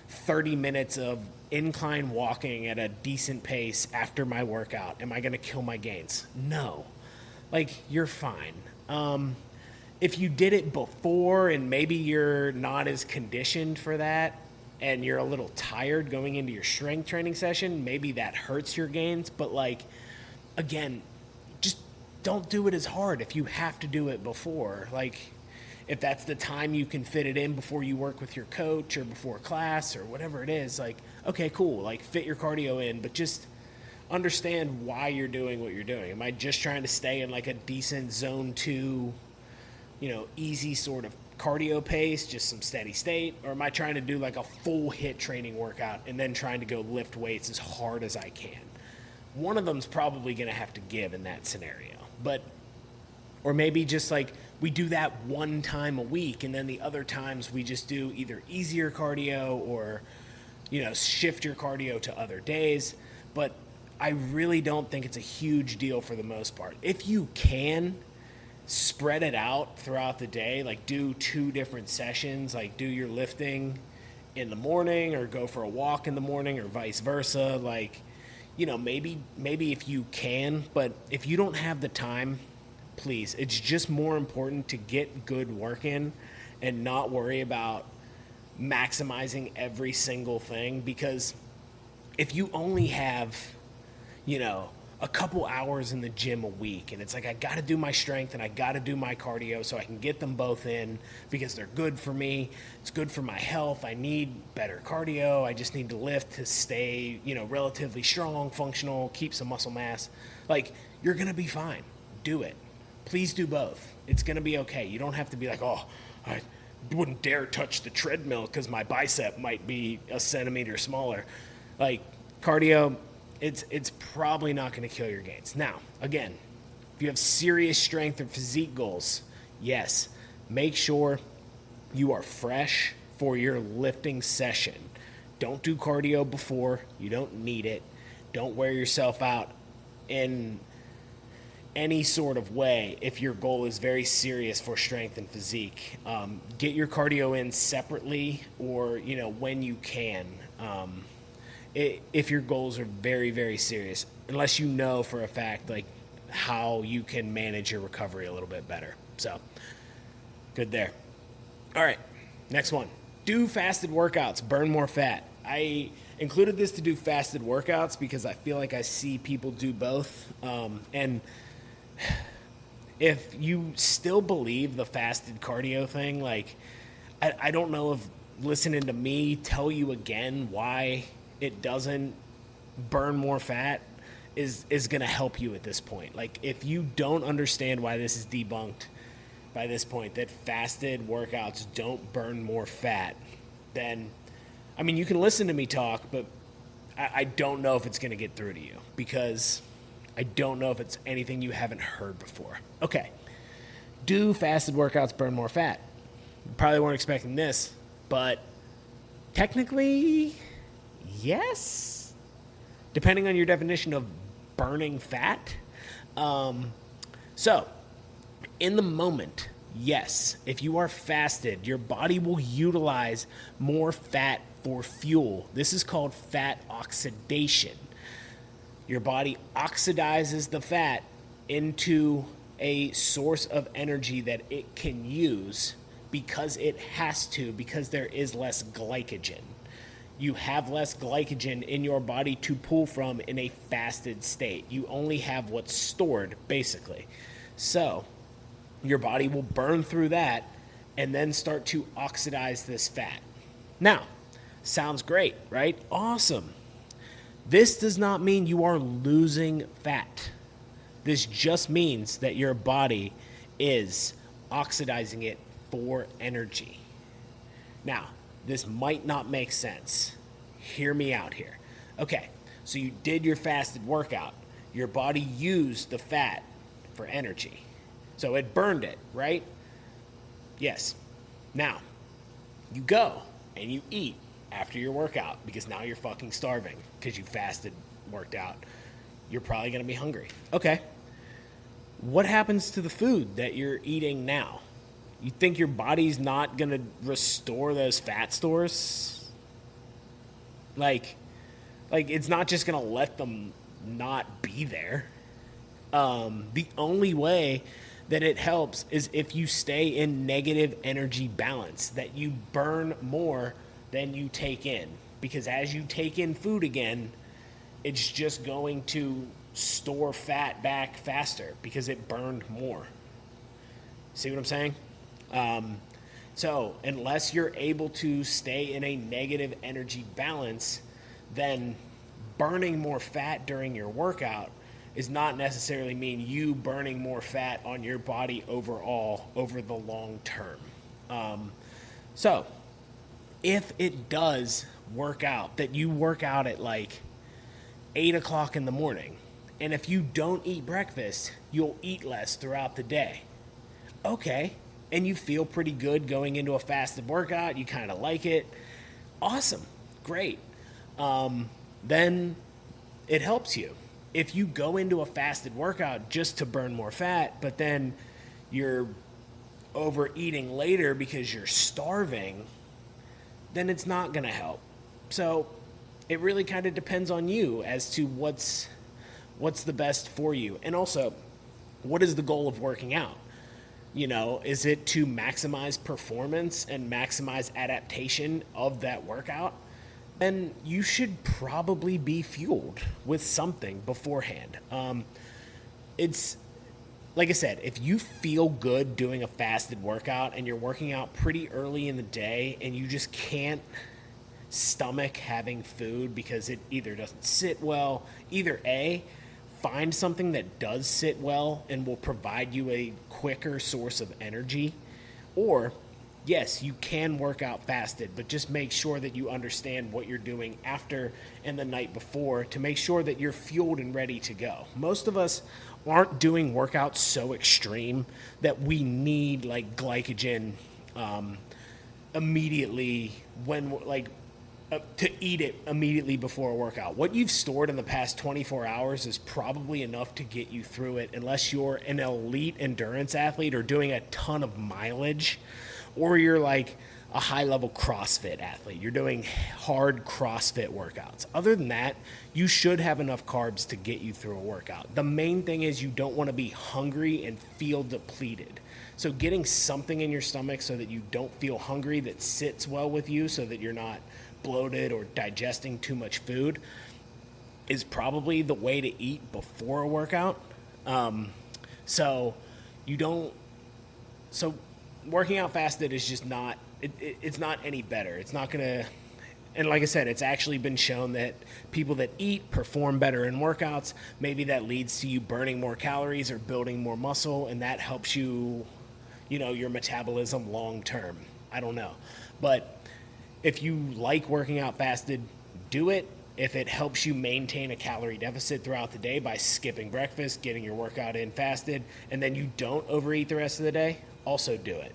30 minutes of incline walking at a decent pace after my workout, am I going to kill my gains? No. Like, you're fine. If you did it before and maybe you're not as conditioned for that and you're a little tired going into your strength training session, maybe that hurts your gains. But, like, again, just don't do it as hard if you have to do it before. Like, if that's the time you can fit it in before you work with your coach or before class or whatever it is, like, okay, cool, like, fit your cardio in, but just understand why you're doing what you're doing. Am I just trying to stay in like a decent zone 2, easy sort of cardio pace, just some steady state? Or am I trying to do like a full hit training workout and then trying to go lift weights as hard as I can? One of them's probably going to have to give in that scenario. Or maybe just like we do that one time a week and then the other times we just do either easier cardio or, shift your cardio to other days. But I really don't think it's a huge deal for the most part. If you can spread it out throughout the day, like do 2 different sessions, like do your lifting in the morning or go for a walk in the morning or vice versa, like, maybe if you can, but if you don't have the time, please, it's just more important to get good work in and not worry about maximizing every single thing, because if you only have a couple hours in the gym a week and it's like I got to do my strength and I got to do my cardio so I can get them both in because they're good for me, it's good for my health, I need better cardio, I just need to lift to stay relatively strong, functional, keep some muscle mass, like, you're gonna be fine. Do it. Please do both. It's gonna be okay. You don't have to be like, oh, I wouldn't dare touch the treadmill because my bicep might be a centimeter smaller. Like, cardio, it's probably not going to kill your gains. Now, again, if you have serious strength or physique goals, yes, make sure you are fresh for your lifting session. Don't do cardio before. You don't need it. Don't wear yourself out in any sort of way if your goal is very serious for strength and physique. Get your cardio in separately or, when you can. If your goals are very, very serious, unless you know for a fact, like, how you can manage your recovery a little bit better. So, good there. All right, next one. Do fasted workouts, burn more fat. I included this to do fasted workouts because I feel like I see people do both. And if you still believe the fasted cardio thing, like, I don't know if listening to me tell you again why it doesn't burn more fat is going to help you at this point. Like, if you don't understand why this is debunked by this point, that fasted workouts don't burn more fat, then, I mean, you can listen to me talk, but I don't know if it's going to get through to you because I don't know if it's anything you haven't heard before. Okay. Do fasted workouts burn more fat? You probably weren't expecting this, but technically, yes, depending on your definition of burning fat. So, in the moment, yes, if you are fasted, your body will utilize more fat for fuel. This is called fat oxidation. Your body oxidizes the fat into a source of energy that it can use because it has to, because there is less glycogen. You have less glycogen in your body to pull from in a fasted state. You only have what's stored, basically. So your body will burn through that and then start to oxidize this fat. Now, sounds great, right? Awesome. This does not mean you are losing fat. This just means that your body is oxidizing it for energy. Now, this might not make sense. Hear me out here. Okay, so you did your fasted workout. Your body used the fat for energy. So it burned it, right? Yes. Now, you go and you eat after your workout because now you're fucking starving because you fasted, worked out. You're probably going to be hungry. Okay. What happens to the food that you're eating now? You think your body's not going to restore those fat stores? Like it's not just going to let them not be there. The only way that it helps is if you stay in negative energy balance, that you burn more than you take in. Because as you take in food again, it's just going to store fat back faster because it burned more. See what I'm saying? So unless you're able to stay in a negative energy balance, then burning more fat during your workout is not necessarily mean you burning more fat on your body overall over the long term. So if it does work out that you work out at like 8 o'clock in the morning, and if you don't eat breakfast, you'll eat less throughout the day. Okay. And you feel pretty good going into a fasted workout. You kind of like it. Awesome. Great. Then it helps you. If you go into a fasted workout just to burn more fat, but then you're overeating later because you're starving, then it's not going to help. So it really kind of depends on you as to what's the best for you. And also, what is the goal of working out? You know, is it to maximize performance and maximize adaptation of that workout? Then you should probably be fueled with something beforehand. It's like I said, if you feel good doing a fasted workout and you're working out pretty early in the day and you just can't stomach having food because it either doesn't sit well, either A, find something that does sit well and will provide you a quicker source of energy, or yes, you can work out fasted, but just make sure that you understand what you're doing after and the night before to make sure that you're fueled and ready to go. Most of us aren't doing workouts so extreme that we need like glycogen immediately when to eat it immediately before a workout. What you've stored in the past 24 hours is probably enough to get you through it unless you're an elite endurance athlete or doing a ton of mileage, or you're like a high-level CrossFit athlete. You're doing hard CrossFit workouts. Other than that, you should have enough carbs to get you through a workout. The main thing is you don't want to be hungry and feel depleted. So getting something in your stomach so that you don't feel hungry, that sits well with you so that you're not bloated or digesting too much food, is probably the way to eat before a workout. So working out fasted is just not, it's not any better. It's not gonna, and like I said, it's actually been shown that people that eat perform better in workouts. Maybe that leads to you burning more calories or building more muscle, and that helps you, your metabolism long term. I don't know. But if you like working out fasted, do it. If it helps you maintain a calorie deficit throughout the day by skipping breakfast, getting your workout in fasted, and then you don't overeat the rest of the day, also do it.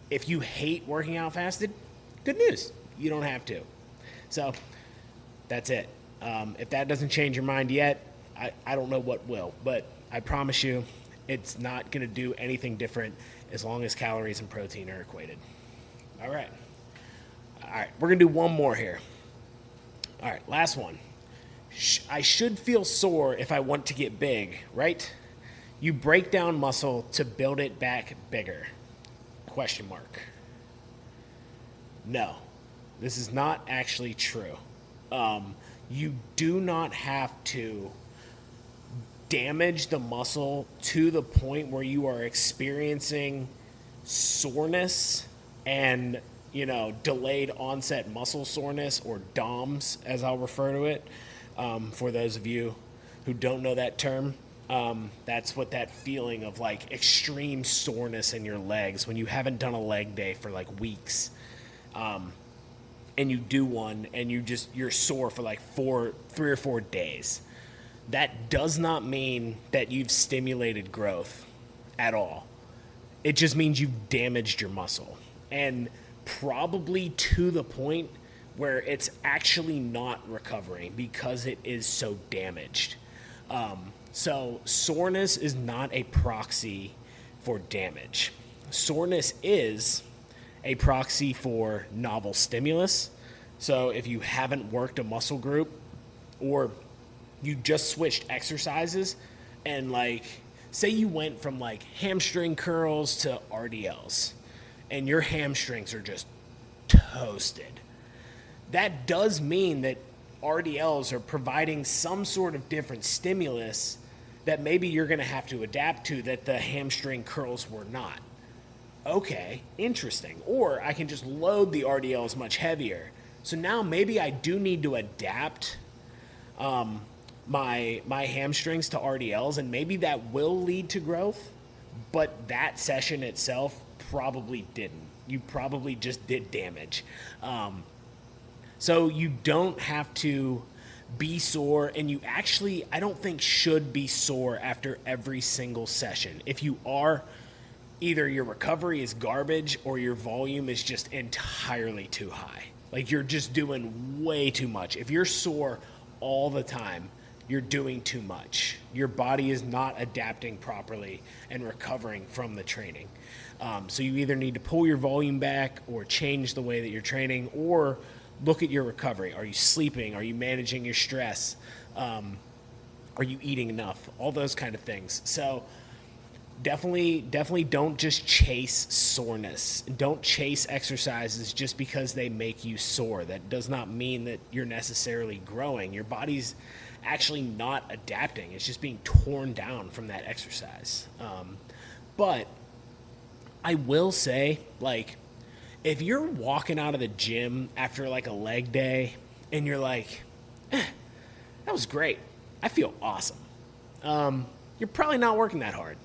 If you hate working out fasted, good news. You don't have to. So that's it. If that doesn't change your mind yet, I don't know what will. But I promise you, it's not going to do anything different as long as calories and protein are equated. All right, we're going to do one more here. All right, last one. I should feel sore if I want to get big, right? You break down muscle to build it back bigger. ? No, this is not actually true. You do not have to damage the muscle to the point where you are experiencing soreness and delayed onset muscle soreness, or DOMS as I'll refer to it. For those of you who don't know that term, that's what that feeling of like extreme soreness in your legs when you haven't done a leg day for like weeks, and you do one and you're sore for like 3 or 4 days. that does not mean that you've stimulated growth at all. It just means you've damaged your muscle, and probably to the point where it's actually not recovering because it is so damaged. So soreness is not a proxy for damage. Soreness is a proxy for novel stimulus. So if you haven't worked a muscle group, or you just switched exercises, and like say you went from like hamstring curls to RDLs and your hamstrings are just toasted, that does mean that RDLs are providing some sort of different stimulus that maybe you're going to have to adapt to that the hamstring curls were not. Okay, interesting. Or I can just load the RDLs much heavier. So now maybe I do need to adapt my hamstrings to RDLs, and maybe that will lead to growth, but that session itself probably didn't. You probably just did damage. So you don't have to be sore, and you actually, I don't think, should be sore after every single session. If you are, either your recovery is garbage or your volume is just entirely too high. Like you're just doing way too much. If you're sore all the time, you're doing too much. Your body is not adapting properly and recovering from the training. So you either need to pull your volume back or change the way that you're training, or look at your recovery. Are you sleeping? Are you managing your stress? Are you eating enough? All those kind of things. So definitely don't just chase soreness. Don't chase exercises just because they make you sore. That does not mean that you're necessarily growing. Your body's actually not adapting. It's just being torn down from that exercise. But I will say, like, if you're walking out of the gym after like a leg day and you're like, that was great, I feel awesome, you're probably not working that hard.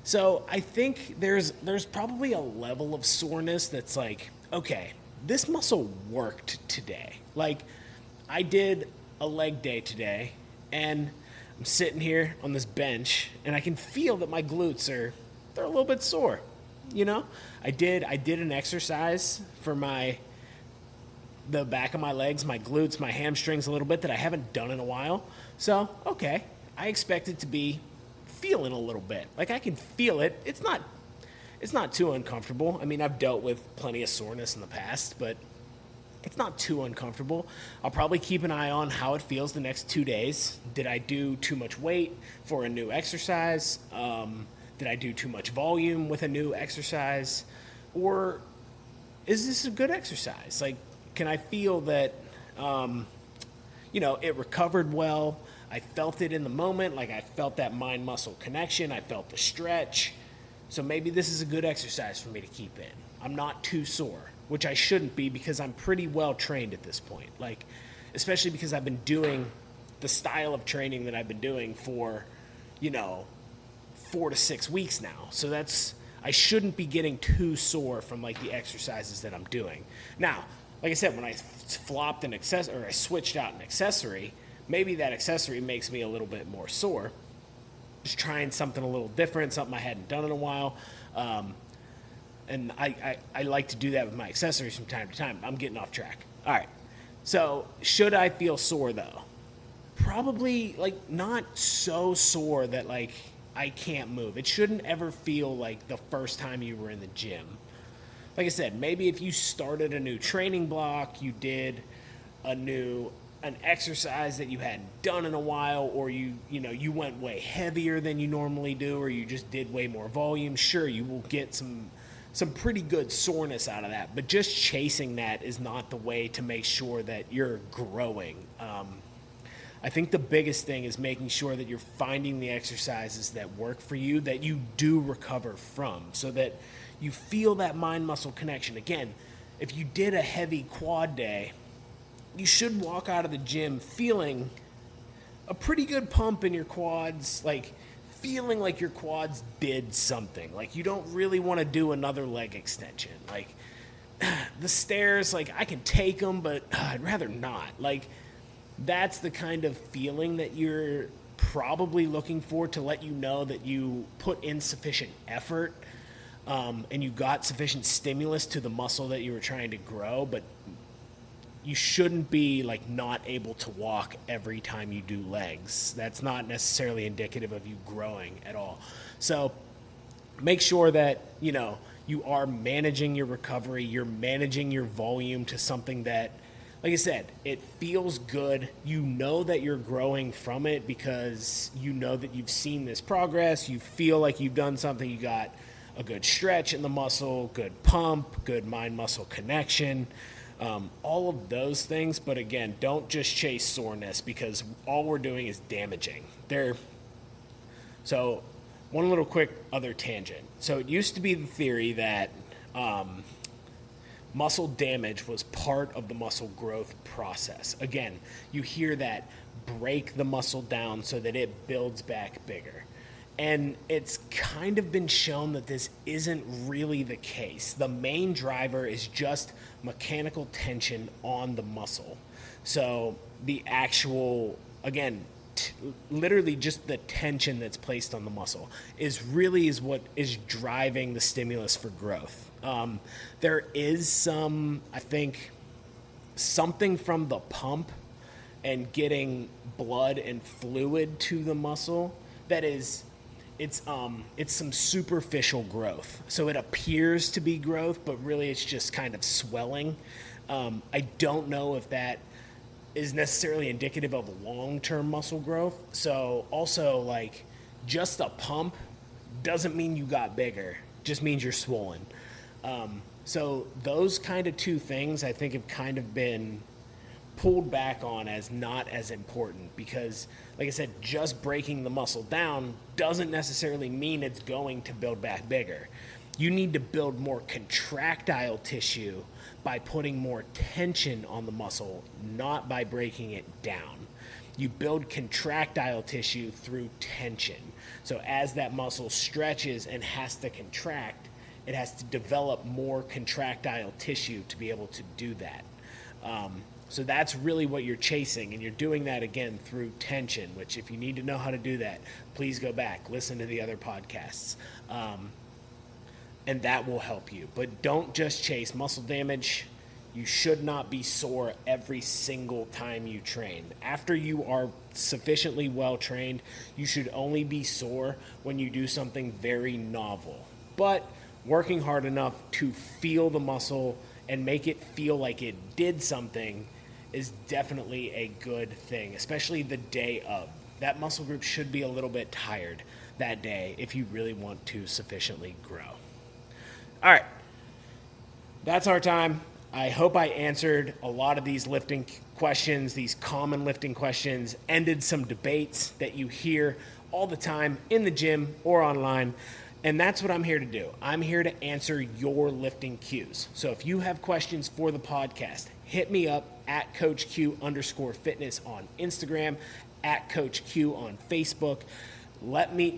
So I think there's probably a level of soreness that's like, okay, this muscle worked today. Like I did a leg day today, and I'm sitting here on this bench and I can feel that my glutes they're a little bit sore. You know, I did an exercise for the back of my legs, my glutes, my hamstrings a little bit that I haven't done in a while. So, okay, I expect it to be feeling a little bit. Like I can feel it. It's not too uncomfortable. I mean, I've dealt with plenty of soreness in the past, but it's not too uncomfortable. I'll probably keep an eye on how it feels the next 2 days. Did I do too much weight for a new exercise? Did I do too much volume with a new exercise? Or is this a good exercise? Like, can I feel that, it recovered well? I felt it in the moment. Like I felt that mind-muscle connection. I felt the stretch. So maybe this is a good exercise for me to keep in. I'm not too sore, which I shouldn't be because I'm pretty well trained at this point. Like, especially because I've been doing the style of training that I've been doing for, 4 to 6 weeks now. So I shouldn't be getting too sore from like the exercises that I'm doing. Now, like I said, when I flopped an accessory, or I switched out an accessory, maybe that accessory makes me a little bit more sore. Just trying something a little different, something I hadn't done in a while. And I like to do that with my accessories from time to time. I'm getting off track. All right. So should I feel sore though? Probably like not so sore that like I can't move. It shouldn't ever feel like the first time you were in the gym. Like I said, maybe if you started a new training block, you did an exercise that you hadn't done in a while, or you went way heavier than you normally do, or you just did way more volume, sure, you will get some pretty good soreness out of that. But just chasing that is not the way to make sure that you're growing. I think the biggest thing is making sure that you're finding the exercises that work for you, that you do recover from, so that you feel that mind-muscle connection. Again, if you did a heavy quad day, you should walk out of the gym feeling a pretty good pump in your quads, like feeling like your quads did something. Like you don't really want to do another leg extension. Like the stairs, like I can take them, but I'd rather not. Like that's the kind of feeling that you're probably looking for to let you know that you put in sufficient effort, and you got sufficient stimulus to the muscle that you were trying to grow, but you shouldn't be like not able to walk every time you do legs. That's not necessarily indicative of you growing at all. So make sure that, you are managing your recovery, you're managing your volume to something that, like I said, it feels good. You know that you're growing from it because you know that you've seen this progress. You feel like you've done something. You got a good stretch in the muscle, good pump, good mind-muscle connection, all of those things. But again, don't just chase soreness because all we're doing is damaging. So one little quick other tangent. So it used to be the theory that muscle damage was part of the muscle growth process. Again, you hear that break the muscle down so that it builds back bigger. And it's kind of been shown that this isn't really the case. The main driver is just mechanical tension on the muscle. So the actual, again, literally just the tension that's placed on the muscle is what is driving the stimulus for growth. There is some, I think, something from the pump and getting blood and fluid to the muscle that is, it's some superficial growth. So it appears to be growth, but really it's just kind of swelling. I don't know if that is necessarily indicative of long-term muscle growth. So also, like, just a pump doesn't mean you got bigger, just means you're swollen. So those kind of two things I think have kind of been pulled back on as not as important because, like I said, just breaking the muscle down doesn't necessarily mean it's going to build back bigger. You need to build more contractile tissue by putting more tension on the muscle, not by breaking it down. You build contractile tissue through tension. So as that muscle stretches and has to contract, it has to develop more contractile tissue to be able to do that. So that's really what you're chasing, and you're doing that again through tension, which if you need to know how to do that, please go back, listen to the other podcasts, and that will help you. But don't just chase muscle damage. You should not be sore every single time you train. After you are sufficiently well trained, you should only be sore when you do something very novel. But working hard enough to feel the muscle and make it feel like it did something is definitely a good thing, especially the day of. That muscle group should be a little bit tired that day if you really want to sufficiently grow. All right, that's our time. I hope I answered a lot of these lifting questions, these common lifting questions, ended some debates that you hear all the time in the gym or online. And that's what I'm here to do. I'm here to answer your lifting cues. So if you have questions for the podcast, hit me up at CoachQ_fitness on Instagram, at CoachQ on Facebook.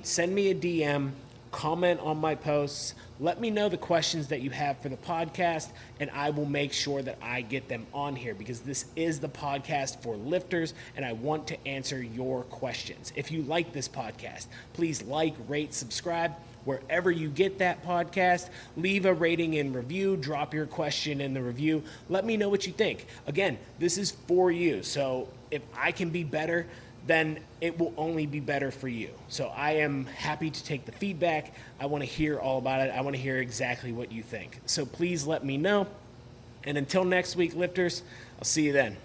Send me a DM, comment on my posts. Let me know the questions that you have for the podcast, and I will make sure that I get them on here because this is the podcast for lifters, and I want to answer your questions. If you like this podcast, please like, rate, subscribe. Wherever you get that podcast, leave a rating and review, drop your question in the review. Let me know what you think. Again, this is for you. So if I can be better, then it will only be better for you. So I am happy to take the feedback. I want to hear all about it. I want to hear exactly what you think. So please let me know. And until next week, lifters, I'll see you then.